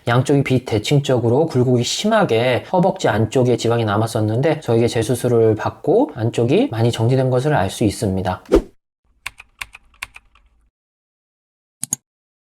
양쪽이 비대칭적으로 굴곡이 심하게 허벅지 안쪽에 지방이 남았었는데 저에게 재수술을 받고 안쪽이 많이 정지된 것을 알 수 있습니다.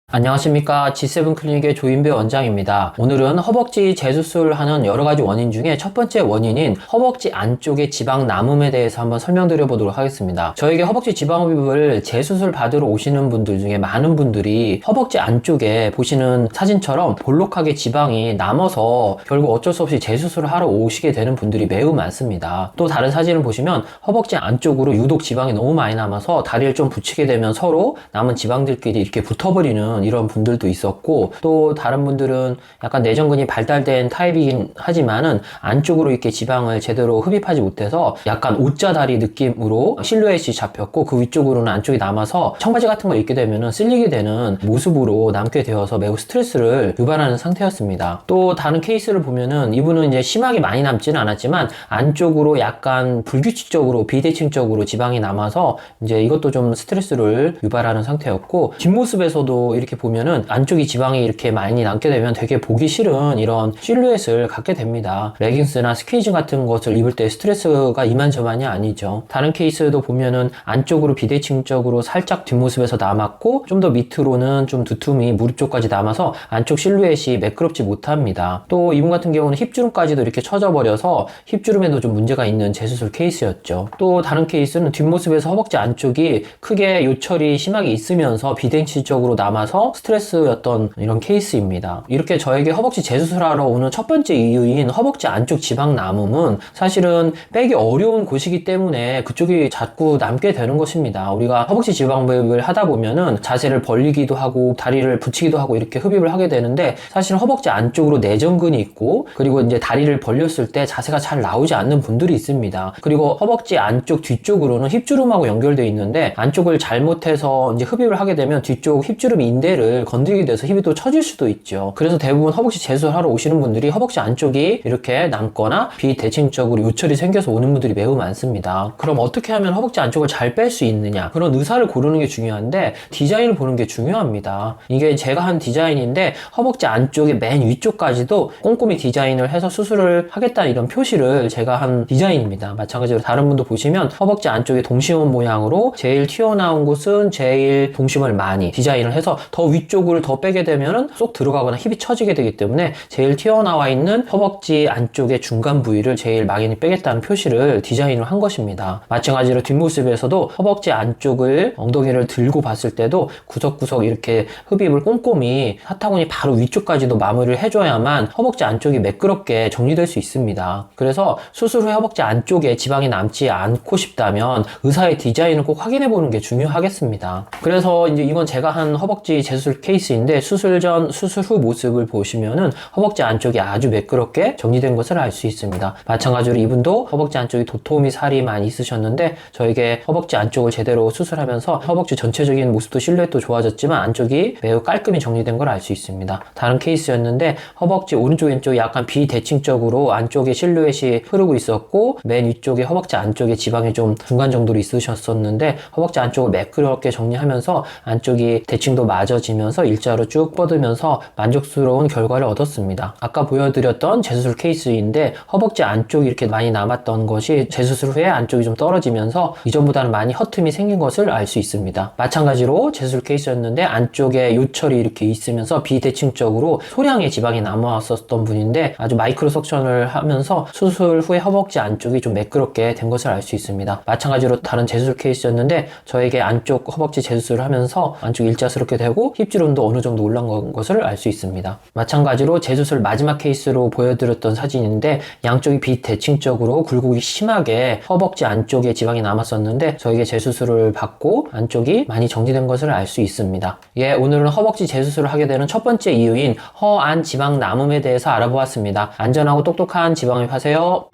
안녕하십니까. G7 클리닉의 조인배 원장입니다. 오늘은 허벅지 재수술을 하는 여러가지 원인 중에 첫 번째 원인인 허벅지 안쪽의 지방 남음에 대해서 한번 설명드려 보도록 하겠습니다. 저에게 허벅지 지방 흡입을 재수술 받으러 오시는 분들 중에 많은 분들이 허벅지 안쪽에 보시는 사진처럼 볼록하게 지방이 남아서 결국 어쩔 수 없이 재수술을 하러 오시게 되는 분들이 매우 많습니다. 또 다른 사진을 보시면 허벅지 안쪽으로 유독 지방이 너무 많이 남아서 다리를 좀 붙이게 되면 서로 남은 지방들끼리 이렇게 붙어버리는 이런 분들도 있었고, 또 다른 분들은 약간 내전근이 발달된 타입이긴 하지만은 안쪽으로 이렇게 지방을 제대로 흡입하지 못해서 약간 O자 다리 느낌으로 실루엣이 잡혔고 그 위쪽으로는 안쪽이 남아서 청바지 같은 거 입게 되면은 쓸리게 되는 모습으로 남게 되어서 매우 스트레스를 유발하는 상태였습니다. 또 다른 케이스를 보면은 이분은 이제 심하게 많이 남지는 않았지만 안쪽으로 약간 불규칙적으로 비대칭적으로 지방이 남아서 이제 이것도 좀 스트레스를 유발하는 상태였고, 뒷모습에서도 이렇게 보면은 안쪽이 지방이 이렇게 많이 남게 되면 되게 보기 싫은 이런 실루엣을 갖게 됩니다. 레깅스나 스키니진 같은 것을 입을 때 스트레스가 이만저만이 아니죠. 다른 케이스도 보면은 안쪽으로 비대칭적으로 살짝 뒷모습에서 남았고 좀 더 밑으로는 좀 두툼이 무릎 쪽까지 남아서 안쪽 실루엣이 매끄럽지 못합니다. 또 이분 같은 경우는 힙주름까지도 이렇게 처져 버려서 힙주름에도 좀 문제가 있는 재수술 케이스였죠. 또 다른 케이스는 뒷모습에서 허벅지 안쪽이 크게 요철이 심하게 있으면서 비대칭적으로 남아서 스트레스였던 이런 케이스입니다. 이렇게 저에게 허벅지 재수술하러 오는 첫 번째 이유인 허벅지 안쪽 지방 남음은 사실은 빼기 어려운 곳이기 때문에 그쪽이 자꾸 남게 되는 것입니다. 우리가 허벅지 지방 흡입을 하다 보면은 자세를 벌리기도 하고 다리를 붙이기도 하고 이렇게 흡입을 하게 되는데, 사실 허벅지 안쪽으로 내전근이 있고 그리고 이제 다리를 벌렸을 때 자세가 잘 나오지 않는 분들이 있습니다. 그리고 허벅지 안쪽 뒤쪽으로는 힙주름하고 연결되어 있는데 안쪽을 잘못해서 이제 흡입을 하게 되면 뒤쪽 힙주름 인대를 건드리게 돼서 힙이 또 처질 수도 있죠. 그래서 대부분 허벅지 재수술하러 오시는 분들이 허벅지 안쪽이 이렇게 남거나 비대칭적으로 요철이 생겨서 오는 분들이 매우 많습니다. 그럼 어떻게 하면 허벅지 안쪽을 잘 뺄 수 있느냐, 그런 의사를 고르는 게 중요한데 디자인을 보는 게 중요합니다. 이게 제가 한 디자인인데 허벅지 안쪽의 맨 위쪽까지도 꼼꼼히 디자인을 해서 수술을 하겠다는 이런 표시를 제가 한 디자인입니다. 마찬가지로 다른 분도 보시면 허벅지 안쪽에 동심원 모양으로 제일 튀어나온 곳은 제일 동심을 많이 디자인을 해서 더 위쪽을 더 빼게 되면은 쏙 들어가거나 힙이 처지게 되기 때문에 제일 튀어나와 있는 허벅지 안쪽의 중간 부위를 제일 막연히 빼겠다는 표시를 디자인을 한 것입니다. 마찬가지로 뒷모습에서도 허벅지 안쪽을 엉덩이를 들고 봤을 때도 구석구석 이렇게 흡입을 꼼꼼히 사타구니 바로 위쪽까지도 마무리를 해줘야만 허벅지 안쪽이 매끄럽게 정리될 수 있습니다. 그래서 수술 후에 허벅지 안쪽에 지방이 남지 않고 싶다면 의사의 디자인을 꼭 확인해 보는 게 중요하겠습니다. 그래서 이제 이건 제가 한 허벅지 재수술 케이스인데 수술 전, 수술 후 모습을 보시면은 허벅지 안쪽이 아주 매끄럽게 정리된 것을 알 수 있습니다. 마찬가지로 이분도 허벅지 안쪽에 도톰이 살이 많이 있으셨는데 저에게 허벅지 안쪽을 제대로 수술하면서 허벅지 전체적인 모습도 실루엣도 좋아졌지만 안쪽이 매우 깔끔히 정리된 걸 알 수 있습니다. 다른 케이스였는데 허벅지 오른쪽 왼쪽이 약간 비대칭적으로 안쪽에 실루엣이 흐르고 있었고 맨 위쪽에 허벅지 안쪽에 지방이 좀 중간 정도로 있으셨었는데 허벅지 안쪽을 매끄럽게 정리하면서 안쪽이 대칭도 맞아지면서 일자로 쭉 뻗으면서 만족스러운 결과를 얻었습니다. 아까 보여드렸던 재수술 케이스인데 허벅지 안쪽이 이렇게 많이 남았던 것이 재수술 후에 안쪽이 좀 떨어지면서 이전보다는 많이 허틈이 생긴 것을 알 수 있습니다. 마찬가지로 재수술 케이스였는데 안쪽에 요철이 이렇게 있으면서 비대칭적으로 소량의 지방이 남아왔었던 분인데 아주 마이크로 석션을 하면서 수술 후에 허벅지 안쪽이 좀 매끄럽게 된 것을 알 수 있습니다. 마찬가지로 다른 재수술 케이스였는데 저에게 안쪽 허벅지 재수술을 하면서 안쪽 일자스럽게 되고 힙주름도 어느 정도 올라간 것을 알 수 있습니다. 마찬가지로 재수술 마지막 케이스로 보여드렸던 사진인데 양쪽이 비대칭적으로 굴곡이 심하게 허벅지 안쪽에 지방이 남았었는데 저에게 재수술을 받고 안쪽이 많이 정지된 것을 알 수 있습니다. 오늘은 허벅지 재수술을 하게 되는 첫 번째 이유인 허안 지방 남음에 대해서 알아보았습니다. 안전하고 똑똑한 지방흡입 하세요.